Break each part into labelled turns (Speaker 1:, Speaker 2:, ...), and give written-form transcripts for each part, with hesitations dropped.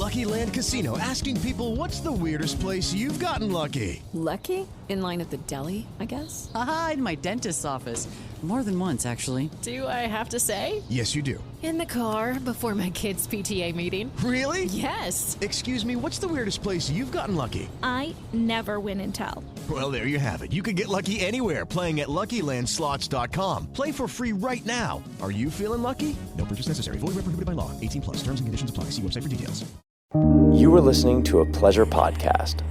Speaker 1: Lucky Land Casino, asking people, what's the weirdest place you've gotten lucky?
Speaker 2: Lucky? In line at the deli, I guess?
Speaker 3: Aha, in my dentist's office. More than once, actually.
Speaker 2: Do I have to say?
Speaker 1: Yes, you do.
Speaker 2: In the car before my kids' PTA meeting.
Speaker 1: Really?
Speaker 2: Yes.
Speaker 1: Excuse me, what's the weirdest place you've gotten lucky?
Speaker 4: I never win and tell.
Speaker 1: Well, there you have it. You can get lucky anywhere, playing at LuckyLandSlots.com. Play for free right now. Are you feeling lucky? No purchase necessary. Void where prohibited by law. 18 plus. Terms and conditions apply. See website for details.
Speaker 5: You are listening to a Pleasure Podcast.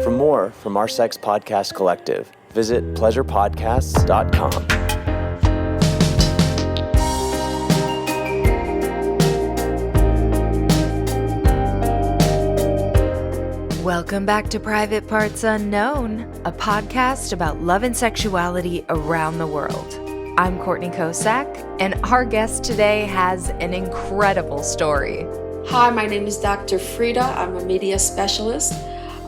Speaker 5: For more from our Sex Podcast Collective, visit pleasurepodcasts.com.
Speaker 6: Welcome back to Private Parts Unknown, a podcast about love and sexuality around the world. I'm Courtney Kocak, and our guest today has an incredible story.
Speaker 7: Hi, my name is Dr. Frieda. I'm a media specialist.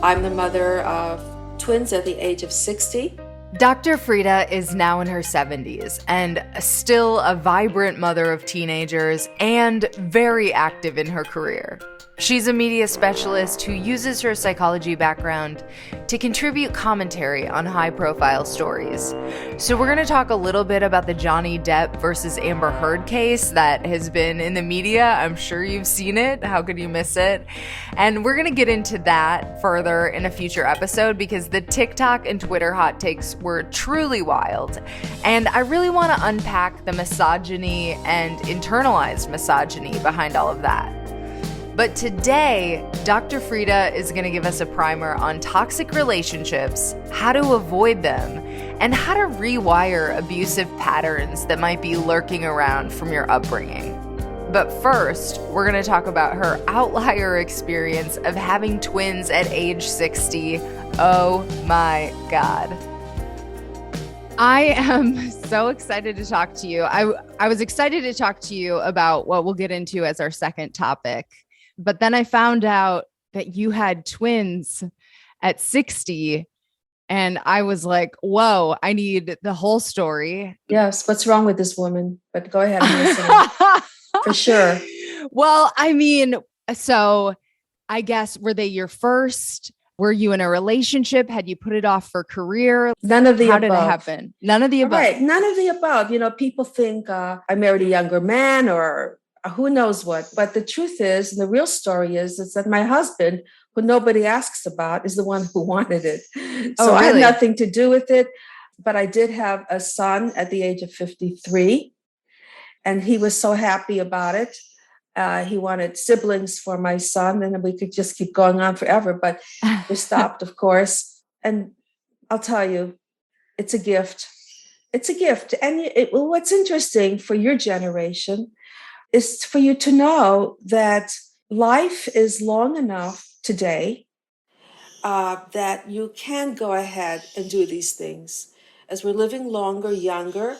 Speaker 7: I'm the mother of twins at the age of 60.
Speaker 6: Dr. Frieda is now in her 70s and still a vibrant mother of teenagers and very active in her career. She's a media specialist who uses her psychology background to contribute commentary on high-profile stories. So we're going to talk a little bit about the Johnny Depp versus Amber Heard case that has been in the media. I'm sure you've seen it. How could you miss it? And we're going to get into that further in a future episode because the TikTok and Twitter hot takes were truly wild. And I really want to unpack the misogyny and internalized misogyny behind all of that. But today, Dr. Frieda is going to give us a primer on toxic relationships, how to avoid them, and how to rewire abusive patterns that might be lurking around from your upbringing. But first, we're going to talk about her outlier experience of having twins at age 60. Oh my God. I am so excited to talk to you. I was excited to talk to you about what we'll get into as our second topic. But then I found out that you had twins at 60. And I was like, whoa, I need the whole story.
Speaker 7: Yes, what's wrong with this woman? But go ahead and listen. For sure.
Speaker 6: Well, I mean, so I guess, were they your first? Were you in a relationship? Had you put it off for career?
Speaker 7: None of the above.
Speaker 6: How did it happen? None of the above.
Speaker 7: Right, none of the above. You know, people think I married a younger man or who knows what. But the truth is, and the real story is that my husband, who nobody asks about, is the one who wanted it. So I had nothing to do with it. But I did have a son at the age of 53. And he was so happy about it. He wanted siblings for my son, and we could just keep going on forever. But we stopped, of course. And I'll tell you, it's a gift. It's a gift. And what's interesting for your generation is for you to know that life is long enough today that you can go ahead and do these things. As we're living longer, younger,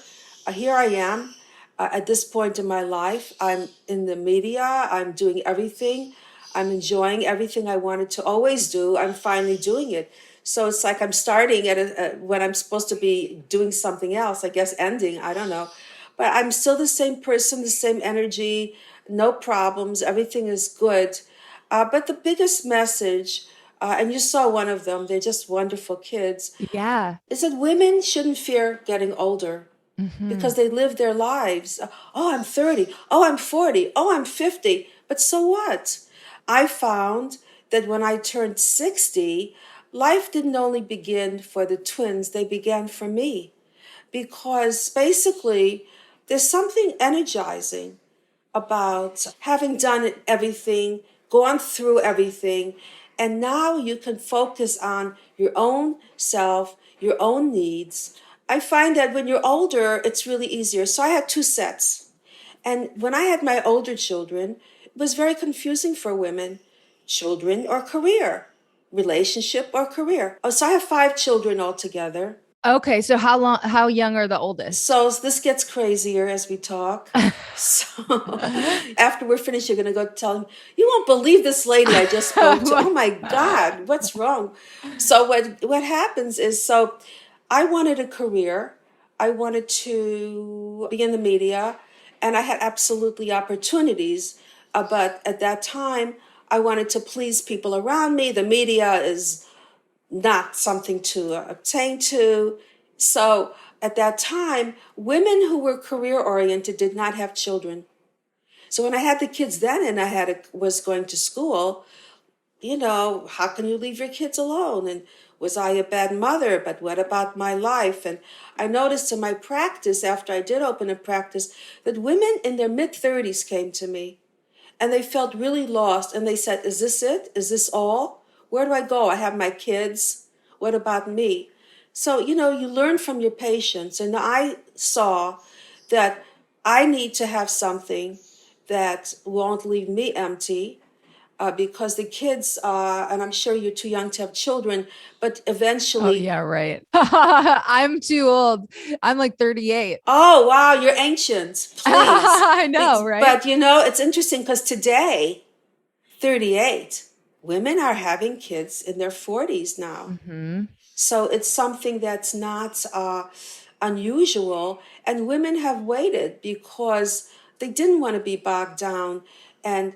Speaker 7: here I am at this point in my life. I'm in the media. I'm doing everything. I'm enjoying everything I wanted to always do. I'm finally doing it. So it's like I'm starting at when I'm supposed to be doing something else, I guess ending, I don't know. But I'm still the same person, the same energy, no problems. Everything is good. But the biggest message, and you saw one of them, they're just wonderful kids.
Speaker 6: Yeah.
Speaker 7: Is that women shouldn't fear getting older because they live their lives. Oh, I'm 30. Oh, I'm 40. Oh, I'm 50. But so what? I found that when I turned 60, life didn't only begin for the twins, they began for me. Because basically, there's something energizing about having done everything, gone through everything, and now you can focus on your own self, your own needs. I find that when you're older, it's really easier. So I had two sets. And when I had my older children, it was very confusing for women. Children or career, relationship or career. Oh, so I have 5 children altogether.
Speaker 6: Okay, so how young are the oldest?
Speaker 7: So this gets crazier as we talk. So after we're finished, you're going to go tell him, you won't believe this lady I just spoke to. Oh my God, what's wrong? So what happens is, so I wanted a career. I wanted to be in the media, and I had absolutely opportunities. But at that time, I wanted to please people around me. The media is not something to obtain to. So at that time, women who were career oriented did not have children. So when I had the kids then and was going to school, how can you leave your kids alone? And was I a bad mother? But what about my life? And I noticed in my practice, after I did open a practice, that women in their mid-30s came to me and they felt really lost. And they said, is this it? Is this all? Where do I go? I have my kids. What about me? So, you learn from your patients. And I saw that I need to have something that won't leave me empty. Because the kids, and I'm sure you're too young to have children, but eventually.
Speaker 6: Oh, yeah, right. I'm too old. I'm like 38.
Speaker 7: Oh, wow, you're ancient. Please.
Speaker 6: I know, right?
Speaker 7: But, it's interesting because today, 38, women are having kids in their 40s now. Mm-hmm. So it's something that's not unusual. And women have waited because they didn't want to be bogged down. And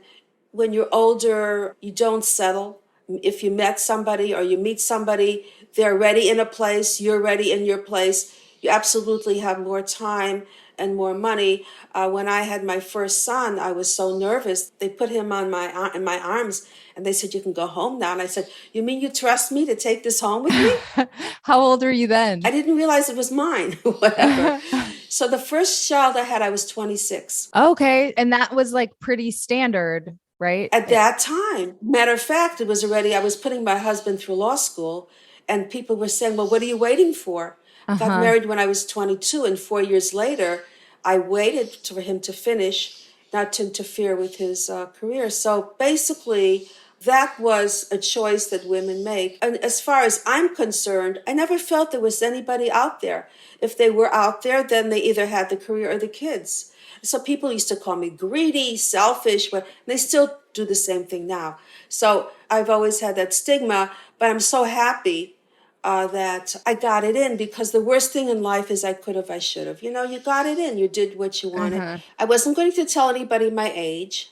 Speaker 7: when you're older, you don't settle. If you met somebody or you meet somebody, they're ready in a place, you're ready in your place. You absolutely have more time and more money. When I had my first son, I was so nervous. They put him in my arms and they said, you can go home now. And I said, you mean you trust me to take this home with me?
Speaker 6: How old were you then?
Speaker 7: I didn't realize it was mine, whatever. So the first child I had, I was 26.
Speaker 6: Okay. And that was like pretty standard. Right?
Speaker 7: At that time. Matter of fact, I was putting my husband through law school and people were saying, well, what are you waiting for? I got married when I was 22 and 4 years later, I waited for him to finish, not to interfere with his career. So basically, that was a choice that women make. And as far as I'm concerned, I never felt there was anybody out there. If they were out there, then they either had the career or the kids. So people used to call me greedy, selfish, but they still do the same thing now. So I've always had that stigma, but I'm so happy that I got it in, because the worst thing in life is I could have, I should have. You got it in. You did what you wanted. I wasn't going to tell anybody my age.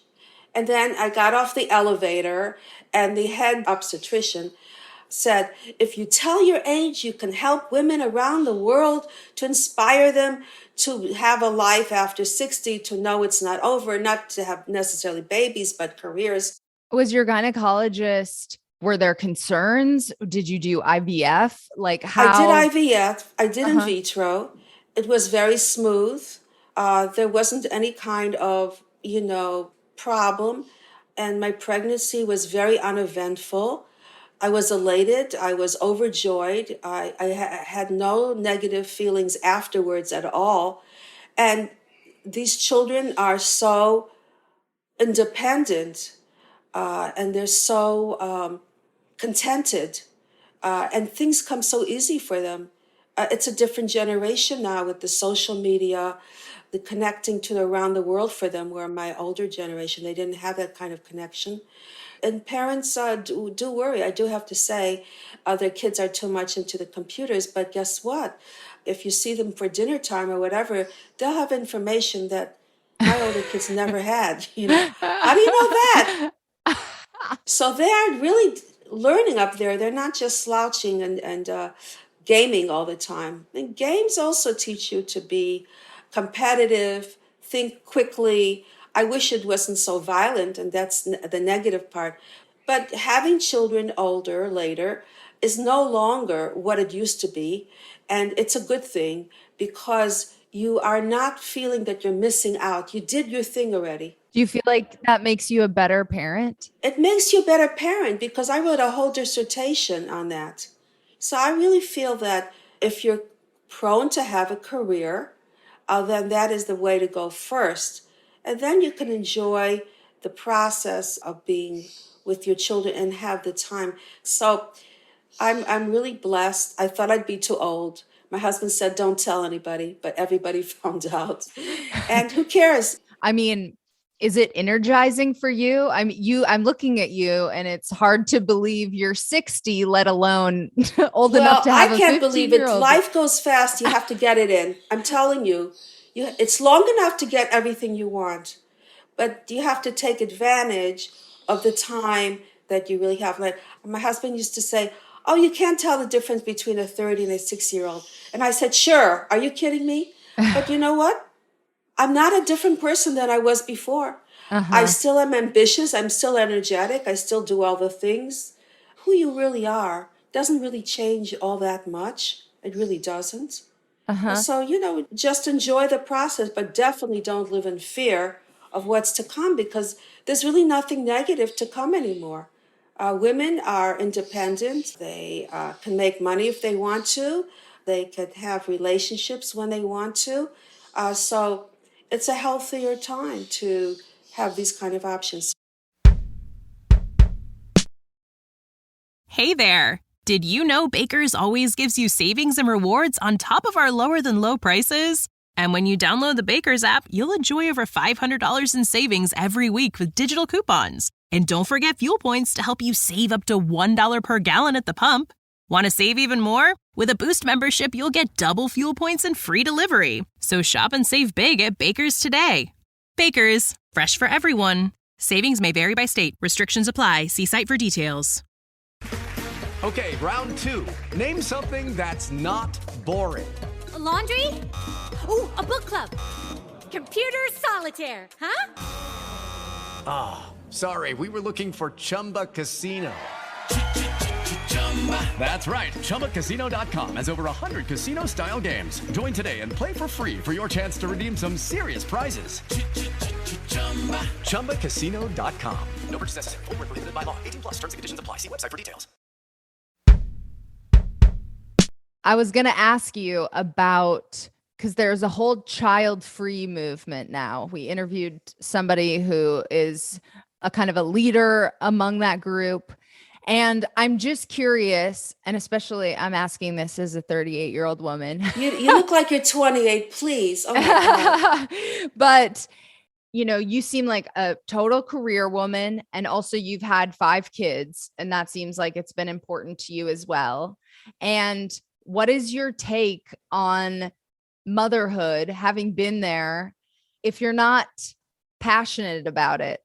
Speaker 7: And then I got off the elevator and the head obstetrician said, if you tell your age, you can help women around the world, to inspire them to have a life after 60, to know it's not over, not to have necessarily babies, but careers.
Speaker 6: Was your gynecologist, were there concerns? Did you do IVF? Like how?
Speaker 7: I did IVF. I did in vitro. It was very smooth. There wasn't any kind of, problem. And my pregnancy was very uneventful. I was elated. I was overjoyed. I had no negative feelings afterwards at all. And these children are so independent and they're so contented and things come so easy for them. It's a different generation now with the social media, the connecting to around the world for them, where my older generation, they didn't have that kind of connection. And parents do worry. I do have to say their kids are too much into the computers. But guess what? If you see them for dinner time or whatever, they'll have information that my older kids never had. How do you know that? So they are really learning up there. They're not just slouching and gaming all the time. And games also teach you to be competitive, think quickly. I wish it wasn't so violent, and that's the negative part. But having children later, is no longer what it used to be. And it's a good thing, because you are not feeling that you're missing out. You did your thing already.
Speaker 6: Do you feel like that makes you a better parent?
Speaker 7: It makes you a better parent, because I wrote a whole dissertation on that. So I really feel that if you're prone to have a career, then that is the way to go first. And then you can enjoy the process of being with your children and have the time. So I'm really blessed. I thought I'd be too old. My husband said, don't tell anybody, but everybody found out. And who cares?
Speaker 6: I mean, is it energizing for you? I'm looking at you and it's hard to believe you're 60, let alone old enough to have a 15-year-old. I can't believe it.
Speaker 7: Life goes fast. You have to get it in. I'm telling you, it's long enough to get everything you want, but you have to take advantage of the time that you really have. Like my husband used to say, oh, you can't tell the difference between a 30 and a 6-year-old. And I said, sure. Are you kidding me? But you know what? I'm not a different person than I was before. I still am ambitious. I'm still energetic. I still do all the things. Who you really are doesn't really change all that much. It really doesn't. So, just enjoy the process, but definitely don't live in fear of what's to come, because there's really nothing negative to come anymore. Women are independent. They can make money if they want to. They can have relationships when they want to. So it's a healthier time to have these kind of options.
Speaker 8: Hey there! Did you know Baker's always gives you savings and rewards on top of our lower than low prices? And when you download the Baker's app, you'll enjoy over $500 in savings every week with digital coupons. And don't forget fuel points to help you save up to $1 per gallon at the pump. Want to save even more? With a Boost membership, you'll get double fuel points and free delivery. So shop and save big at Baker's today. Baker's, fresh for everyone. Savings may vary by state. Restrictions apply. See site for details.
Speaker 9: Okay, round 2. Name something that's not boring.
Speaker 10: A laundry? Ooh, a book club. Computer solitaire, huh?
Speaker 9: Ah, sorry, we were looking for Chumba Casino. That's right, ChumbaCasino.com has over 100 casino-style games. Join today and play for free for your chance to redeem some serious prizes. ChumbaCasino.com. No purchase necessary. Void where prohibited by law. 18+. Terms and conditions apply. See website for details.
Speaker 6: I was going to ask you about, because there's a whole child-free movement now. We interviewed somebody who is a kind of a leader among that group. And I'm just curious, and especially I'm asking this as a 38-year-old woman.
Speaker 7: You look like you're 28, please. Oh my God.
Speaker 6: But, you seem like a total career woman, and also you've had 5 kids, and that seems like it's been important to you as well. And what is your take on motherhood, having been there? If you're not passionate about it,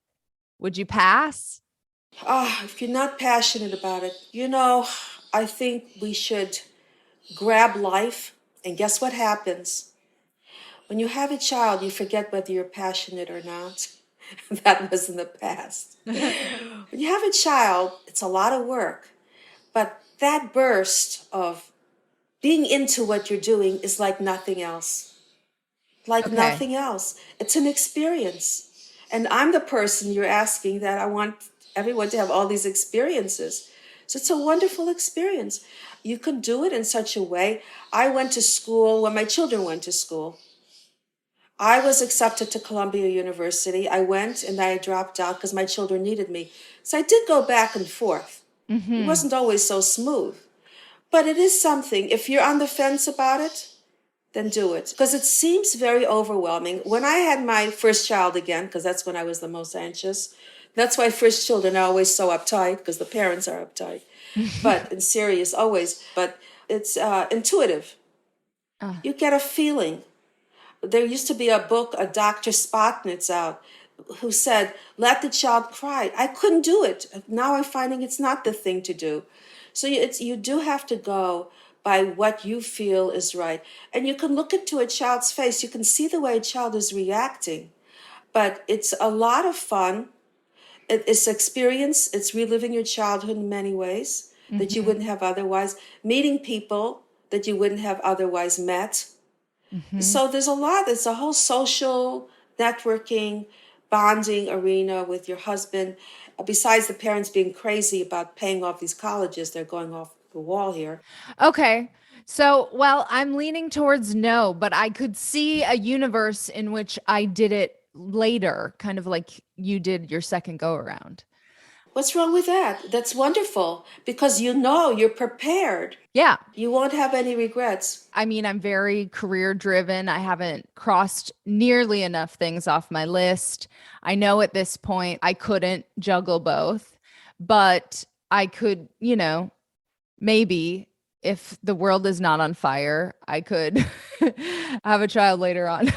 Speaker 6: would you pass?
Speaker 7: If you're not passionate about it, I think we should grab life. And guess what happens? When you have a child, you forget whether you're passionate or not. That was in the past. When you have a child, it's a lot of work. But that burst of being into what you're doing is like nothing else. Nothing else. It's an experience. And I'm the person you're asking that I want everyone to have all these experiences. So it's a wonderful experience. You can do it in such a way. I went to school when my children went to school. I was accepted to Columbia University. I went and I dropped out because my children needed me. So I did go back and forth. It wasn't always so smooth. But it is something. If you're on the fence about it, then do it. Because it seems very overwhelming. When I had my first child again, because that's when I was the most anxious, that's why first children are always so uptight, because the parents are uptight. But and serious always. But it's intuitive. You get a feeling. There used to be a book, a Dr. Spotnitz out, who said, let the child cry. I couldn't do it. Now I'm finding it's not the thing to do. So you do have to go by what you feel is right. And you can look into a child's face. You can see the way a child is reacting. But it's a lot of fun. It's experience. It's reliving your childhood in many ways that you wouldn't have otherwise. Meeting people that you wouldn't have otherwise met. So there's a lot. It's a whole social networking, bonding arena with your husband. Besides the parents being crazy about paying off these colleges, they're going off the wall here.
Speaker 6: Okay. So, well, I'm leaning towards no, but I could see a universe in which I did it later, kind of like you did your second go around.
Speaker 7: What's wrong with that? That's wonderful because you're prepared.
Speaker 6: Yeah.
Speaker 7: You won't have any regrets.
Speaker 6: I mean, I'm very career driven. I haven't crossed nearly enough things off my list. I know at this point I couldn't juggle both, but I could, maybe if the world is not on fire, I could have a child later on.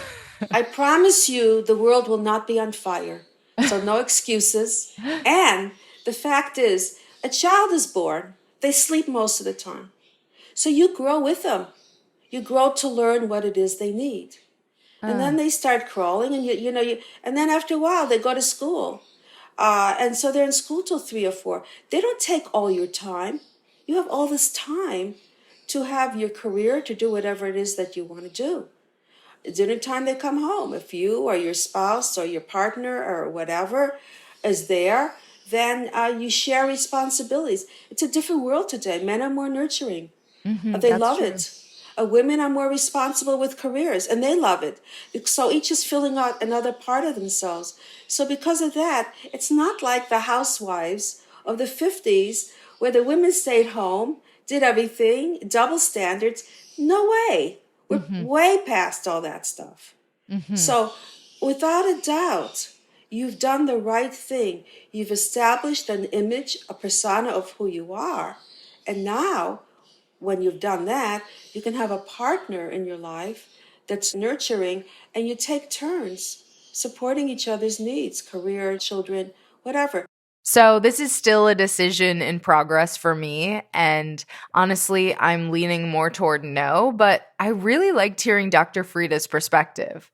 Speaker 7: I promise you the world will not be on fire. So no excuses. And the fact is, a child is born, they sleep most of the time. So you grow with them. You grow to learn what it is they need. And then they start crawling, and and then after a while they go to school. And so they're in school till 3 or 4. They don't take all your time. You have all this time to have your career, to do whatever it is that you want to do. Dinner time they come home. If you or your spouse or your partner or whatever is there, then you share responsibilities. It's a different world today. Men are more nurturing. They love it. Women are more responsible with careers, and they love it. So each is filling out another part of themselves. So because of that, it's not like the housewives of the 50s where the women stayed home, did everything, double standards. No way. We're way past all that stuff. So without a doubt, you've done the right thing. You've established an image, a persona of who you are. And now, when you've done that, you can have a partner in your life that's nurturing, and you take turns supporting each other's needs, career, children, whatever.
Speaker 6: So this is still a decision in progress for me, and honestly, I'm leaning more toward no, but I really liked hearing Dr. Frieda's perspective.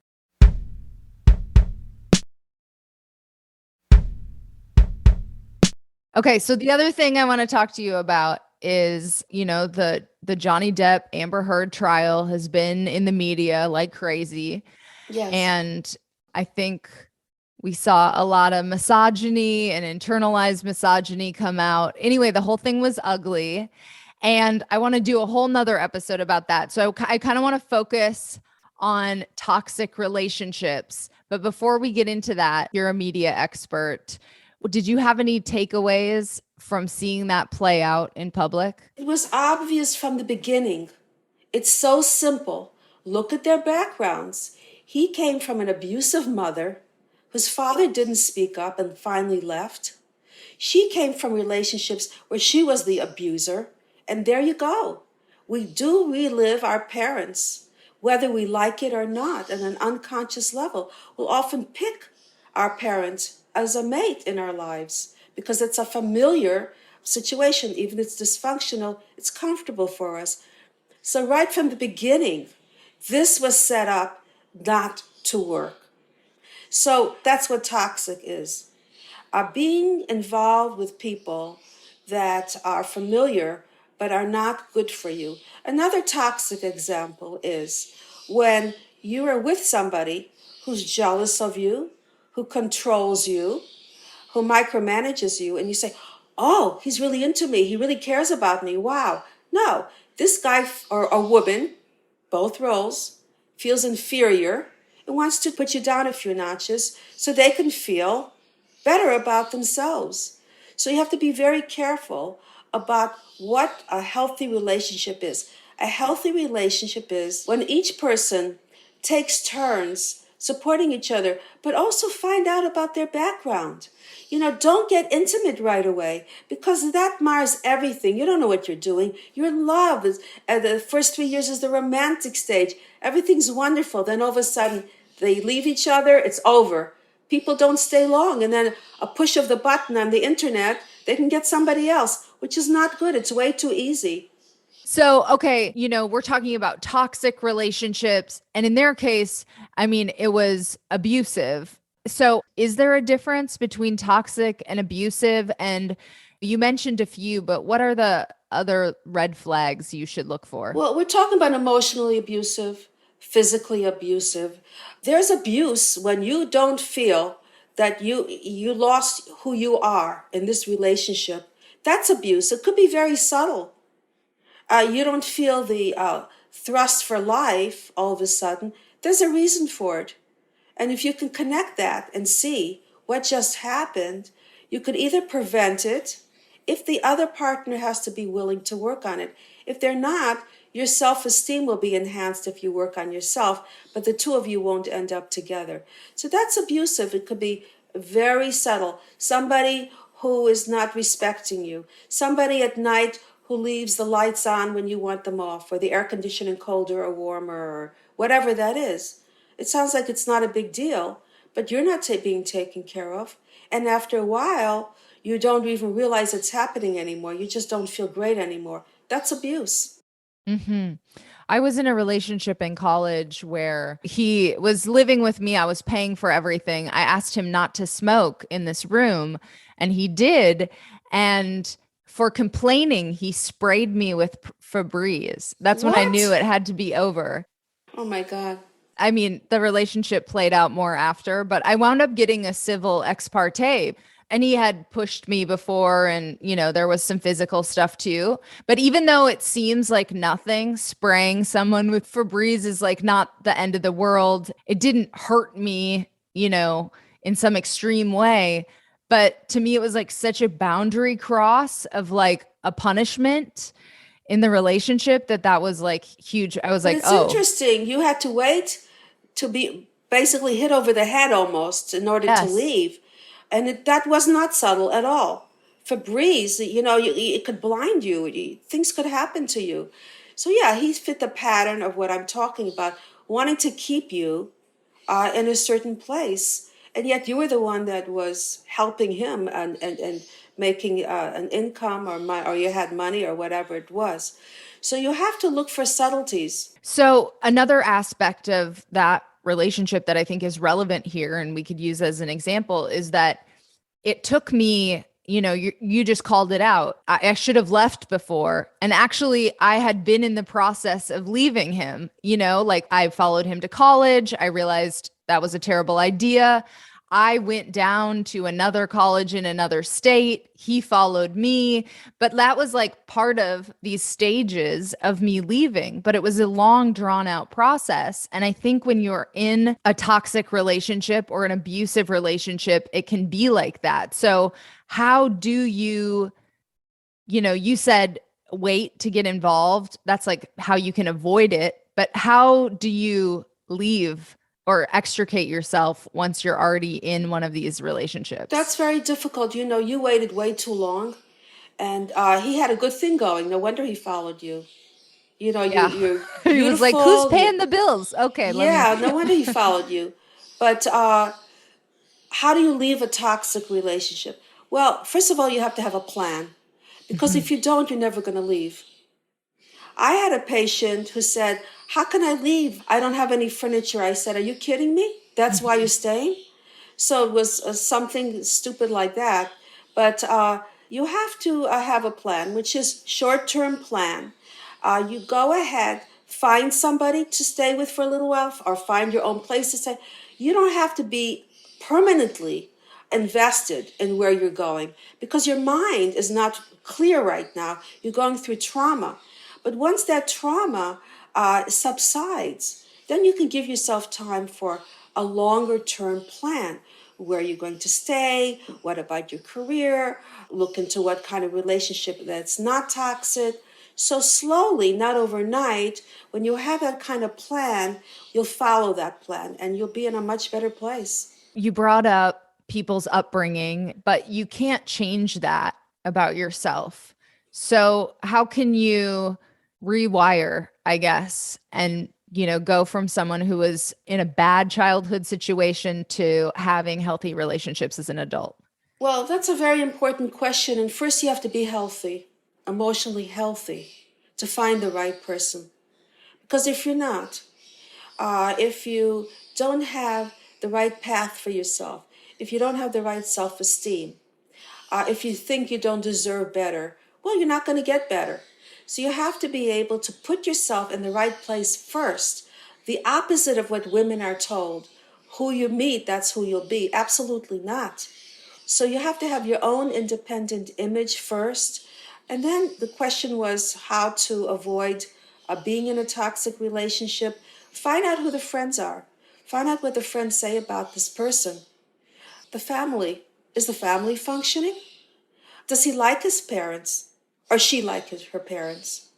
Speaker 6: Okay, so the other thing I want to talk to you about is, the Johnny Depp Amber Heard trial has been in the media like crazy.
Speaker 7: Yes.
Speaker 6: And I think we saw a lot of misogyny and internalized misogyny come out. Anyway, the whole thing was ugly. And I want to do a whole nother episode about that. So I kind of want to focus on toxic relationships. But before we get into that, you're a media expert. Did you have any takeaways from seeing that play out in public?
Speaker 7: It was obvious from the beginning. It's so simple. Look at their backgrounds. He came from an abusive mother whose father didn't speak up and finally left. She came from relationships where she was the abuser. And there you go. We do relive our parents, whether we like it or not, at an unconscious level. We'll often pick our parents as a mate in our lives because it's a familiar situation. Even if it's dysfunctional, it's comfortable for us. So right from the beginning, this was set up not to work. So that's what toxic is. Being involved with people that are familiar but are not good for you. Another toxic example is when you are with somebody who's jealous of you, who controls you, who micromanages you, and you say, oh, he's really into me. He really cares about me. Wow. No, this guy or a woman, both roles, feels inferior and wants to put you down a few notches so they can feel better about themselves. So you have to be very careful about what a healthy relationship is. A healthy relationship is when each person takes turns supporting each other, but also find out about their background. Don't get intimate right away because that mars everything. You don't know what you're doing. You're in love. The first 3 years is the romantic stage. Everything's wonderful. Then all of a sudden, they leave each other. It's over. People don't stay long. And then a push of the button on the internet, they can get somebody else, which is not good. It's way too easy.
Speaker 6: So, okay, we're talking about toxic relationships. And in their case, it was abusive. So is there a difference between toxic and abusive? And you mentioned a few, but what are the other red flags you should look for?
Speaker 7: Well, we're talking about emotionally abusive, physically abusive. There's abuse when you don't feel that you lost who you are in this relationship. That's abuse. It could be very subtle. You don't feel the thrust for life all of a sudden. There's a reason for it. And if you can connect that and see what just happened, you could either prevent it if the other partner has to be willing to work on it. If they're not, your self-esteem will be enhanced if you work on yourself, but the two of you won't end up together. So that's abusive. It could be very subtle. Somebody who is not respecting you. Somebody at night who leaves the lights on when you want them off, or the air conditioning colder or warmer, or whatever that is. It sounds like it's not a big deal, but you're not being taken care of. And after a while, you don't even realize it's happening anymore. You just don't feel great anymore. That's abuse.
Speaker 6: Mm-hmm. I was in a relationship in college where he was living with me. I was paying for everything. I asked him not to smoke in this room, and he did. And for complaining, he sprayed me with Febreze. That's when I knew it had to be over.
Speaker 7: Oh my God.
Speaker 6: I mean, the relationship played out more after, but I wound up getting a civil ex parte. And he had pushed me before, and, you know, there was some physical stuff too. But even though it seems like nothing, spraying someone with Febreze is like not the end of the world. It didn't hurt me, you know, in some extreme way. But to me, it was like such a boundary cross of like a punishment in the relationship that was like huge. I was like,
Speaker 7: it's interesting. You had to wait to be basically hit over the head almost in order to leave. And that was not subtle at all. Febreze, you know, it could blind you. Things could happen to you. So yeah, he fit the pattern of what I'm talking about, wanting to keep you in a certain place. And yet you were the one that was helping him and making an income or you had money or whatever it was. So you have to look for subtleties.
Speaker 6: So another aspect of that relationship that I think is relevant here, and we could use as an example, is that it took me, you know, you just called it out. I should have left before. And actually, I had been in the process of leaving him, you know, like I followed him to college. I realized that was a terrible idea. I went down to another college in another state. He followed me. But that was like part of these stages of me leaving. But it was a long, drawn out process. And I think when you're in a toxic relationship or an abusive relationship, it can be like that. So how do you know, you said wait to get involved. That's like how you can avoid it. But how do you leave or extricate yourself once you're already in one of these relationships?
Speaker 7: That's very difficult. You know, you waited way too long, and he had a good thing going. No wonder he followed you. You know,
Speaker 6: yeah.
Speaker 7: you're
Speaker 6: he was like, who's paying the bills? Okay.
Speaker 7: No wonder he followed you. But how do you leave a toxic relationship? Well, first of all, you have to have a plan, because if you don't, you're never going to leave. I had a patient who said, how can I leave? I don't have any furniture. I said, are you kidding me? That's why you're staying? So it was something stupid like that. But you have to have a plan, which is short-term plan. You go ahead, find somebody to stay with for a little while, or find your own place to stay. You don't have to be permanently invested in where you're going, because your mind is not clear right now. You're going through trauma. But once that trauma subsides, then you can give yourself time for a longer term plan. Where you're going to stay, what about your career, look into what kind of relationship that's not toxic. So slowly, not overnight, when you have that kind of plan, you'll follow that plan and you'll be in a much better place.
Speaker 6: You brought up people's upbringing, but you can't change that about yourself. So how can you rewire, I guess, and, you know, go from someone who was in a bad childhood situation to having healthy relationships as an adult?
Speaker 7: Well, that's a very important question. And first you have to be healthy, emotionally healthy, to find the right person. Because if you're not, if you don't have the right path for yourself, if you don't have the right self-esteem, if you think you don't deserve better, well, you're not going to get better. So you have to be able to put yourself in the right place first. The opposite of what women are told. Who you meet, that's who you'll be. Absolutely not. So you have to have your own independent image first. And then the question was how to avoid being in a toxic relationship. Find out who the friends are. Find out what the friends say about this person. The family. Is the family functioning? Does he like his parents? Or she like her parents?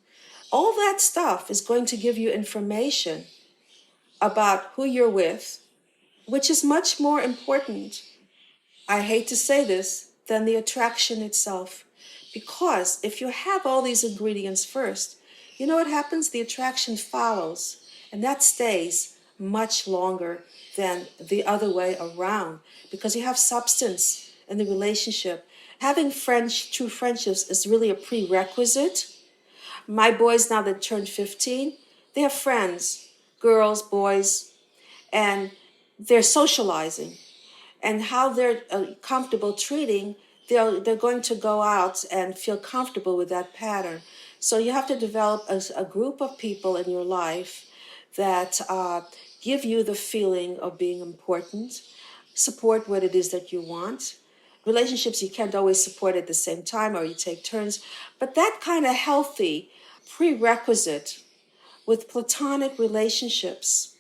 Speaker 7: All that stuff is going to give you information about who you're with, which is much more important, I hate to say this, than the attraction itself. Because if you have all these ingredients first, you know what happens? The attraction follows, and that stays much longer than the other way around because you have substance in the relationship. Having true friendships is really a prerequisite. My boys, now that turned 15, they have friends, girls, boys, and they're socializing. And how they're comfortable treating, they're going to go out and feel comfortable with that pattern. So you have to develop a group of people in your life that give you the feeling of being important, support what it is that you want. Relationships you can't always support at the same time, or you take turns, but that kind of healthy prerequisite with platonic relationships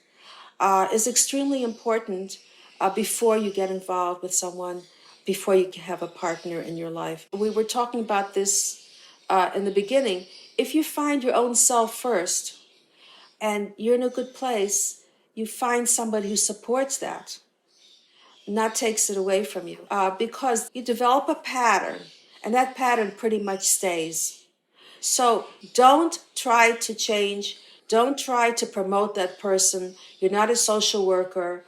Speaker 7: is extremely important before you get involved with someone, before you have a partner in your life. We were talking about this in the beginning. If you find your own self first and you're in a good place, you find somebody who supports that, not takes it away from you, because you develop a pattern, and that pattern pretty much stays. So don't try to change. Don't try to promote that person. You're not a social worker.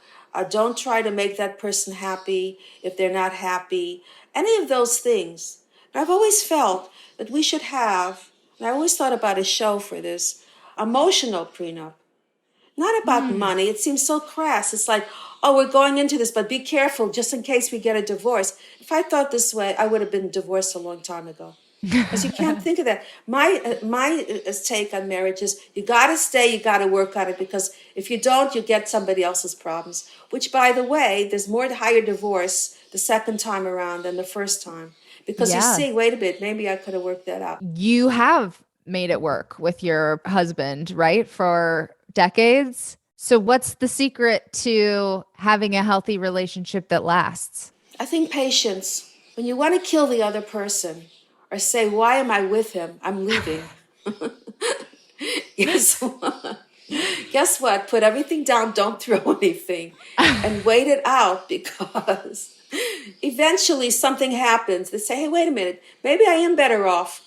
Speaker 7: Don't try to make that person happy if they're not happy. Any of those things. And I've always felt that we should have, and I always thought about a show for this, emotional prenup. Not about money. It seems so crass. It's like, oh, we're going into this, but be careful just in case we get a divorce. If I thought this way, I would have been divorced a long time ago. Because you can't think of that. My take on marriage is you got to stay, you got to work on it, because if you don't, you get somebody else's problems. Which, by the way, there's more higher divorce the second time around than the first time. Because you see, wait a bit, maybe I could have worked that out.
Speaker 6: You have made it work with your husband, right? For decades. So what's the secret to having a healthy relationship that lasts?
Speaker 7: I think patience. When you want to kill the other person, or say, why am I with him? I'm leaving. Guess what? Put everything down, don't throw anything, and wait it out, because eventually something happens. They say, hey, wait a minute, maybe I am better off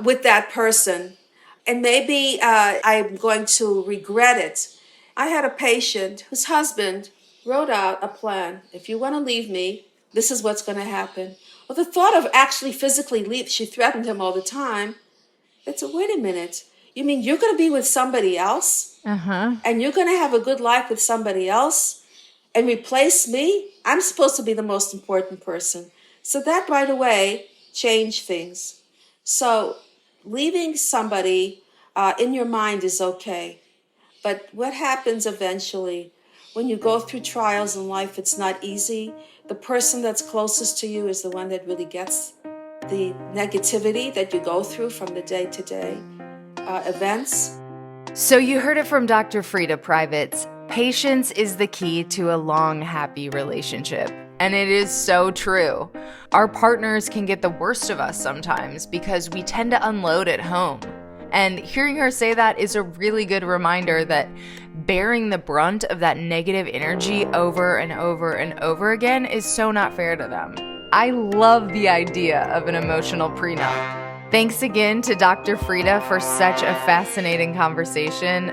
Speaker 7: with that person, and maybe I'm going to regret it. I had a patient whose husband wrote out a plan. If you want to leave me, this is what's going to happen. Well, the thought of actually physically leave, she threatened him all the time. It's wait a minute. You mean you're going to be with somebody else? And you're going to have a good life with somebody else and replace me? I'm supposed to be the most important person. So that right away changed things. So leaving somebody in your mind is okay. But what happens eventually, when you go through trials in life, it's not easy. The person that's closest to you is the one that really gets the negativity that you go through from the day-to-day events.
Speaker 6: So you heard it from Dr. Frieda Privates. Patience is the key to a long, happy relationship. And it is so true. Our partners can get the worst of us sometimes because we tend to unload at home. And hearing her say that is a really good reminder that bearing the brunt of that negative energy over and over and over again is so not fair to them. I love the idea of an emotional prenup. Thanks again to Dr. Frieda for such a fascinating conversation.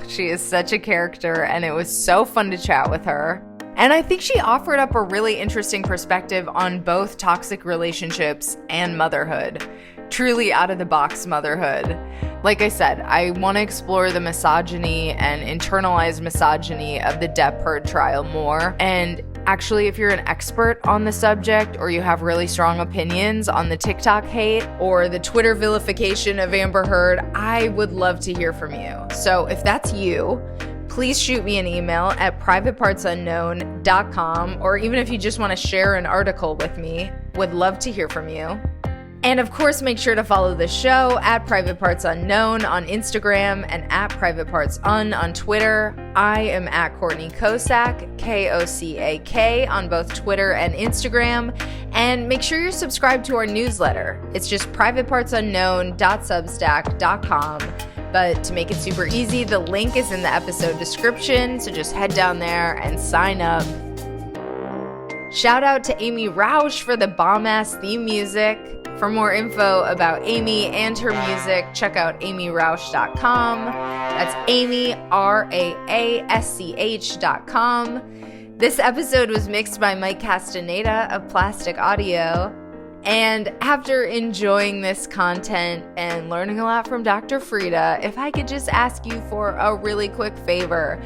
Speaker 6: She is such a character, and it was so fun to chat with her. And I think she offered up a really interesting perspective on both toxic relationships and motherhood. Truly out-of-the-box motherhood. Like I said, I want to explore the misogyny and internalized misogyny of the Depp Heard trial more. And actually, if you're an expert on the subject, or you have really strong opinions on the TikTok hate or the Twitter vilification of Amber Heard, I would love to hear from you. So if that's you, please shoot me an email at privatepartsunknown.com, or even if you just want to share an article with me, would love to hear from you. And of course, make sure to follow the show at Private Parts Unknown on Instagram and at Private Parts Un on Twitter. I am at Courtney Kocak, Kocak, on both Twitter and Instagram. And make sure you're subscribed to our newsletter. It's just privatepartsunknown.substack.com. But to make it super easy, the link is in the episode description. So just head down there and sign up. Shout out to Amy Rausch for the bomb-ass theme music. For more info about Amy and her music, check out amyroush.com. That's Amy, RAASCH.com. This episode was mixed by Mike Castaneda of Plastic Audio. And after enjoying this content and learning a lot from Dr. Frieda, if I could just ask you for a really quick favor,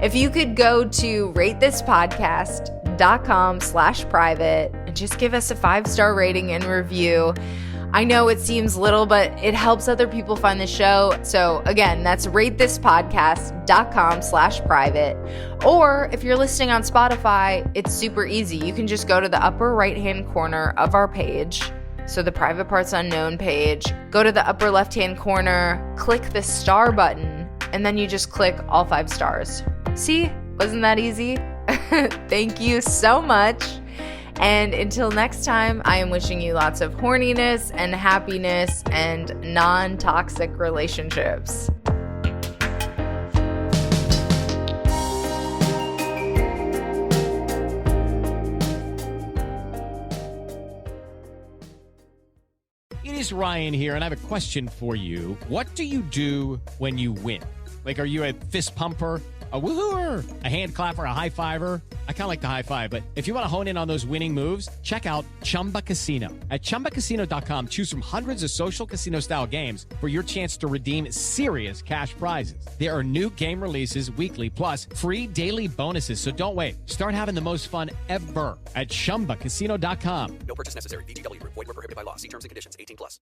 Speaker 6: if you could go to ratethispodcast.com/private and just give us a 5-star rating and review. I know it seems little, but it helps other people find the show. So again, that's ratethispodcast.com/private. Or if you're listening on Spotify, it's super easy. You can just go to the upper right-hand corner of our page. So the Private Parts Unknown page, go to the upper left-hand corner, click the star button, and then you just click all 5 stars. See, wasn't that easy? Thank you so much. And until next time, I am wishing you lots of horniness and happiness and non-toxic relationships.
Speaker 11: It is Ryan here, and I have a question for you. What do you do when you win? Like, are you a fist pumper, a woohooer, a hand clapper, a high fiver? I kind of like the high five, but if you want to hone in on those winning moves, check out Chumba Casino. At ChumbaCasino.com, choose from hundreds of social casino style games for your chance to redeem serious cash prizes. There are new game releases weekly, plus free daily bonuses. So don't wait. Start having the most fun ever at ChumbaCasino.com.
Speaker 12: No purchase necessary. VGW Group. Void where prohibited by law. See terms and conditions. 18+.